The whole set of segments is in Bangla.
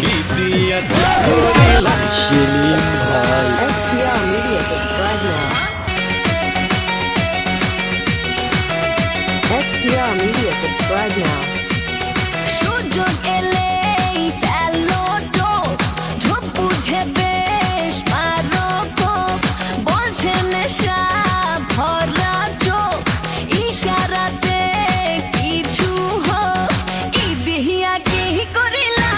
কি দিয়া কি করিলা সেলিম ভাই SPR Media, subscribe now. SPR Media, subscribe now. সুযোগ এলেই ফেলো টোপ, ঝোপ বুঝে বেশ মারো কোপ, বলছে নেশা ভরা চোখ, ইশারাতে কিছু হোক, কি বিহিয়া কি করিলা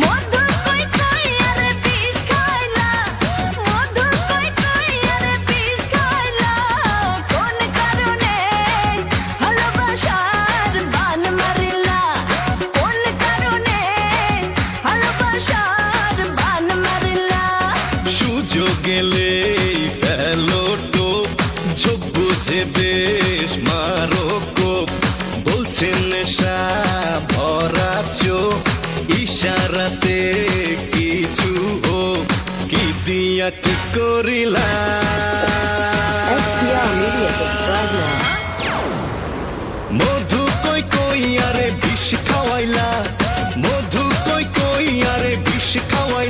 মধু কই কই আরে বিষ খাইলা, মধু কই কই আরে বিষ খাইলা, কোন কারণে ভালোবাসার বান মারিলা, কোন কারণে ভালোবাসার বান মারিলা। সুযোগ এলেই ফেলো টোপ ঝোপ বুঝে বেশ মারো কোপ বলছে নেশা ভরা চোখ ইশারাতে কিছু হোক কি দিয়া কি করিলা SPR Media, subscribe now. মধু কই কই আরে বিষ খাওয়াইলা মধু কই কই আরে বিষ খাওয়াইলা